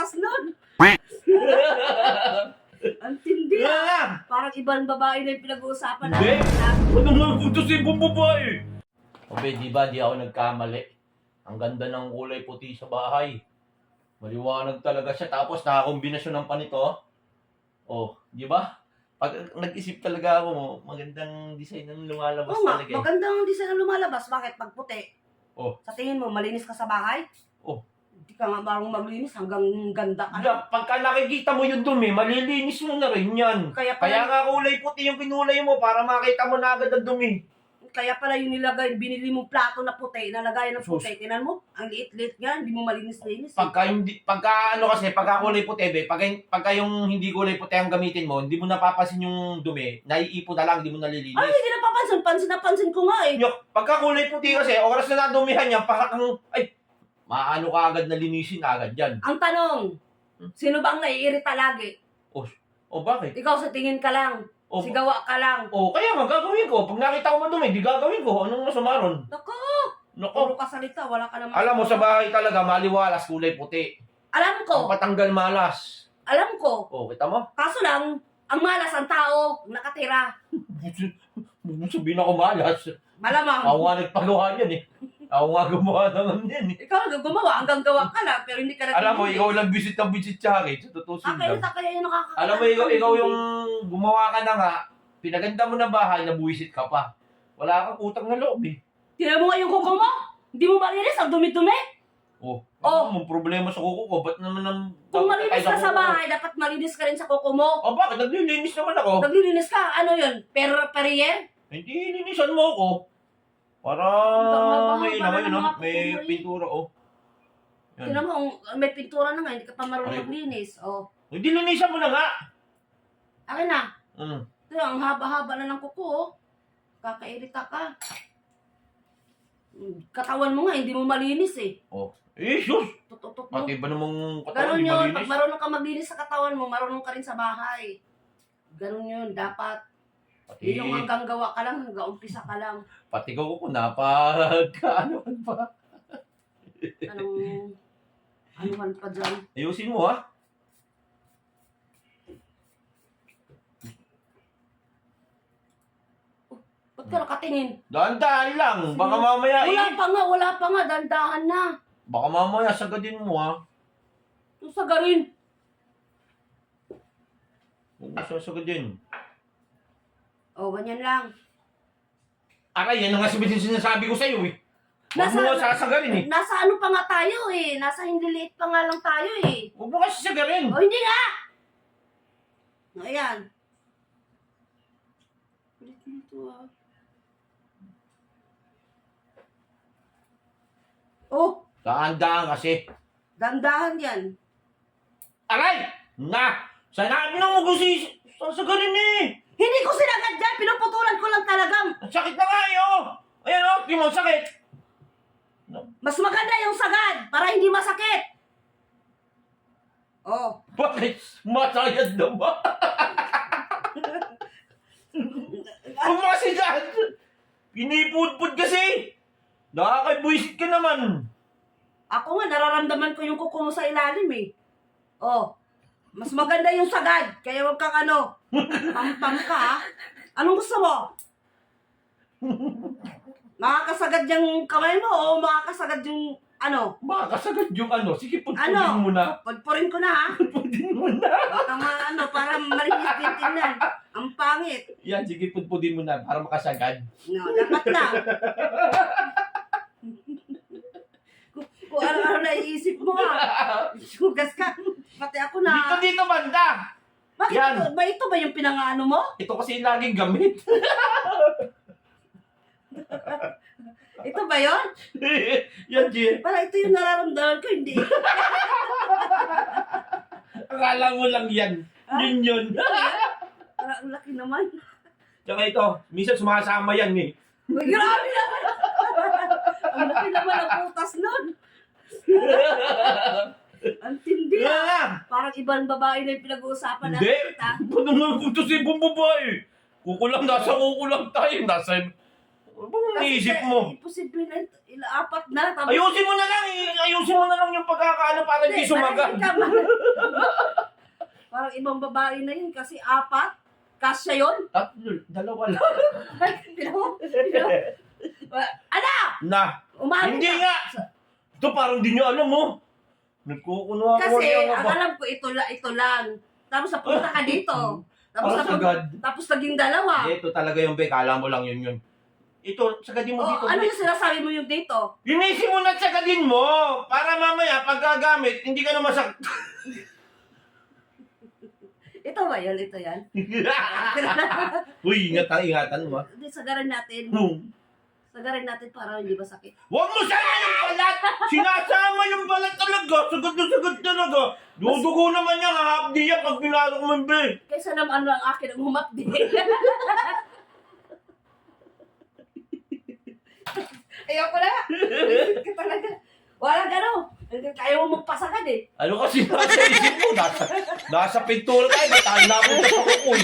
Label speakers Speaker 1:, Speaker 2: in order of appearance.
Speaker 1: butas nun. Ang tindi Parang ibang babae na yung pinag-uusapan
Speaker 2: Hindi.
Speaker 1: natin.
Speaker 2: Ano nga puto si ibang babae? Obe, di ba, di ako nagkamali. Ang ganda ng kulay puti sa bahay. Maliwanag talaga siya. Tapos nakakombinasyon ng panito. Oh, di ba? Pag nag-isip talaga ako, magandang design ang lumalabas
Speaker 1: Oo nga,
Speaker 2: talaga.
Speaker 1: magandang design ang lumalabas. Bakit? Pag puti.
Speaker 2: Oh.
Speaker 1: Sa tingin mo, malinis ka sa bahay?
Speaker 2: Oh.
Speaker 1: Hindi ka nga marunong maglinis hanggang ganda ka.
Speaker 2: Pagka nakikita mo yung dumi, malilinis mo na rin yan.
Speaker 1: Kaya
Speaker 2: Kaya
Speaker 1: pala,
Speaker 2: nga kulay puti yung kinulay mo para makita mo na agad ang dumi.
Speaker 1: kaya pala yung nilagay, binili mong plato na puti, nalagay ng
Speaker 2: Sus.
Speaker 1: puti. Tinan mo, ang liit-liit nga, hindi mo malinis-linis.
Speaker 2: Pagka kulay puti, pagka yung hindi kulay puti ang gamitin mo, hindi mo napapansin yung dumi, naiipon na lang, hindi mo nalilinis.
Speaker 1: Ay, hindi napapansin. Pansin ko nga eh.
Speaker 2: Nyok, pagka kulay puti kasi, oras na nadumihan niya, maano ka agad na linisin agad yan.
Speaker 1: Ang tanong, sino bang naiirita lagi?
Speaker 2: O bakit?
Speaker 1: Ikaw sa tingin ka lang,
Speaker 2: O,
Speaker 1: sigawa ka lang.
Speaker 2: kaya nga gagawin ko. Pag nakita ko madumi, di gagawin ko. Anong masama ron?
Speaker 1: Naku,
Speaker 2: Nako,
Speaker 1: puro ka salita, wala ka naman.
Speaker 2: alam mo sa bahay talaga, maliwalas, kulay puti.
Speaker 1: Alam
Speaker 2: Ang
Speaker 1: ko,
Speaker 2: patanggal malas.
Speaker 1: alam ko.
Speaker 2: Kita mo?
Speaker 1: Kaso lang, ang malas ang tao, nakatira.
Speaker 2: Huwag mo sabihin ako malas.
Speaker 1: Malamang.
Speaker 2: Ako nga nagpagawa yan eh. Ako nga gumawa naman yan eh.
Speaker 1: Ikaw gumawa, hanggang gawa ka lang, pero hindi ka nag-
Speaker 2: Alam mo, ikaw lang visit ng visit sa akin. Sa tutusin lang.
Speaker 1: Kaya yung nakakakita.
Speaker 2: Alam mo, ikaw yung gumawa ka na nga, pinaganda mo na bahay, nabuwisit ka pa. Wala kang utang na loob eh.
Speaker 1: Tira mo nga yung kuko mo? Hindi mo malinis, ang dumi-dumi.
Speaker 2: Ano mong problema sa kuko ko? Ba't naman ang...
Speaker 1: Kung malinis ka sa
Speaker 2: kuko ko?
Speaker 1: bahay, dapat malinis ka rin sa kuko mo.
Speaker 2: Bakit? Naglilinis naman ako.
Speaker 1: Naglilinis ka, ano yun? Perier?
Speaker 2: Hindi, linisan mo ako. Para may
Speaker 1: Para
Speaker 2: naman,
Speaker 1: ng mga
Speaker 2: may
Speaker 1: kuko mo eh.
Speaker 2: pintura, Yan.
Speaker 1: Tingnan mo, may pintura na nga, hindi ka pa marunong
Speaker 2: Ay.
Speaker 1: maglinis.
Speaker 2: Hindi, linisan mo na nga.
Speaker 1: Akin na.
Speaker 2: Mm.
Speaker 1: Ito, ang haba-haba na ng kuko. Kakairita ka. Katawan mo nga, hindi mo malinis eh.
Speaker 2: Sus!
Speaker 1: Tututok mo.
Speaker 2: Pati ba namang
Speaker 1: Ganun
Speaker 2: katawan, di
Speaker 1: yun. Pag
Speaker 2: malinis?
Speaker 1: marunong ka maglinis sa katawan mo, marunong ka rin sa bahay. Ganun yun. Dapat.
Speaker 2: Pati,
Speaker 1: Yung hanggang gawa ka lang, hanggang umpisa ka lang.
Speaker 2: pati ko napagkaano pa.
Speaker 1: Ano man pa dyan.
Speaker 2: Ayusin mo ha.
Speaker 1: Ba't ka nakatingin?
Speaker 2: Dahan-dahan lang. Baka mamaya
Speaker 1: Wala pa nga. Dandahan na.
Speaker 2: Baka mamaya sagadin mo ha.
Speaker 1: Ito sa garin.
Speaker 2: Huwag mo sasagadin.
Speaker 1: Ganyan lang.
Speaker 2: Aray, yan ang nga sinasabi ko sa'yo eh. Huwag mo nga sasagarin eh.
Speaker 1: Nasa ano pa nga tayo eh. Nasa hindi liit pa nga lang tayo eh.
Speaker 2: Huwag mo kasi sasagarin.
Speaker 1: Hindi nga! Ayan. Ulit nito ah.
Speaker 2: Dahan-dahan kasi.
Speaker 1: Dandahan yan.
Speaker 2: Aray! Sanabi na mo kasi sasagarin eh.
Speaker 1: Hindi ko sinagad dyan. Pinuputulan ko lang talagang.
Speaker 2: Ang sakit na nga eh oh. Ayan oh, di mo sakit.
Speaker 1: Mas maganda yung sagad para hindi masakit.
Speaker 2: Bakit? Masayad na ba? Huwag mo kasi dyan. Pinipudpud kasi. Nakakaibuisit ka naman.
Speaker 1: Ako nga, nararamdaman ko yung kuko mo sa ilalim eh. Mas maganda yung sagad. Kaya wag kang pam-pam ka ha. Anong gusto mo? Makakasagad yung kamay mo o makakasagad yung
Speaker 2: Makakasagad yung sige, pudpudin
Speaker 1: Ano?
Speaker 2: mo na.
Speaker 1: Pudpurin ko na ha.
Speaker 2: Pudpudin mo na.
Speaker 1: Para malinis din tingnan. Ang pangit.
Speaker 2: Yan, sige, pudpudin mo na para makasagad.
Speaker 1: Dapat lang. Kung ano-ano naiisip mo ha. Sugas ka. Pati ako na.
Speaker 2: Dito, banda.
Speaker 1: Bakit
Speaker 2: Yan.
Speaker 1: ito ba yung pinangaano mo?
Speaker 2: Ito kasi laging gamit.
Speaker 1: Ito ba yun?
Speaker 2: Yan, G.
Speaker 1: Para ito yung nararamdaman ko, hindi.
Speaker 2: Akala mo lang yan. Yun.
Speaker 1: Para ang laki naman.
Speaker 2: Tsaka ito, minsan sumasama yan eh.
Speaker 1: Uy, grabe naman. Ang laki naman ang putas nun. Ang tindi Parang ibang babae na yung pinag-uusapan
Speaker 2: Hindi.
Speaker 1: natin.
Speaker 2: Paano nga puto si ibang babae? Kukulang, nasa kukulang tayo. Ano bang naisip mo?
Speaker 1: Imposible na apat na. Tapos,
Speaker 2: Ayusin mo na lang. ayusin mo na lang yung pagkakaano para hindi sumaga.
Speaker 1: Parang ibang babae na yun kasi apat. Kasya yun.
Speaker 2: Tatlo, dalawa lang.
Speaker 1: Ano?
Speaker 2: Na,
Speaker 1: Umamin
Speaker 2: hindi
Speaker 1: ka.
Speaker 2: nga. Ito parang di nyo alam mo. Nagkukuno ako.
Speaker 1: Kasi ang alam ko ito lang. Tapos napunta ka dito. Tapos
Speaker 2: Parang sagad.
Speaker 1: tapos naging dalawa.
Speaker 2: Ito talaga yung be, kala mo lang yun. Ito, sagadin mo dito.
Speaker 1: Ano yung sinasabi mo yung dito?
Speaker 2: Linisin mo na at sagadin mo. Para mamaya, pag gagamit, hindi ka na masak...
Speaker 1: Ito ba yan? Ito yan?
Speaker 2: Uy, ingatan mo.
Speaker 1: Hindi, sagarin natin. Sagarin natin para hindi masakit.
Speaker 2: Huwag mo sana yung balat! Sinasama yung balat talaga! Sagad na sagad talaga! Dudugo naman niya, hahapdi niya pag pinasok mo yung be.
Speaker 1: Kaysa naman ang akin ang humapdi. Ayoko na. Ka talaga. Walang gano'n. Kaya mo magpasagad eh.
Speaker 2: Ano kasi nasa isip mo? Nasa pintura tayo, ba't tayo napunta sa kukoy?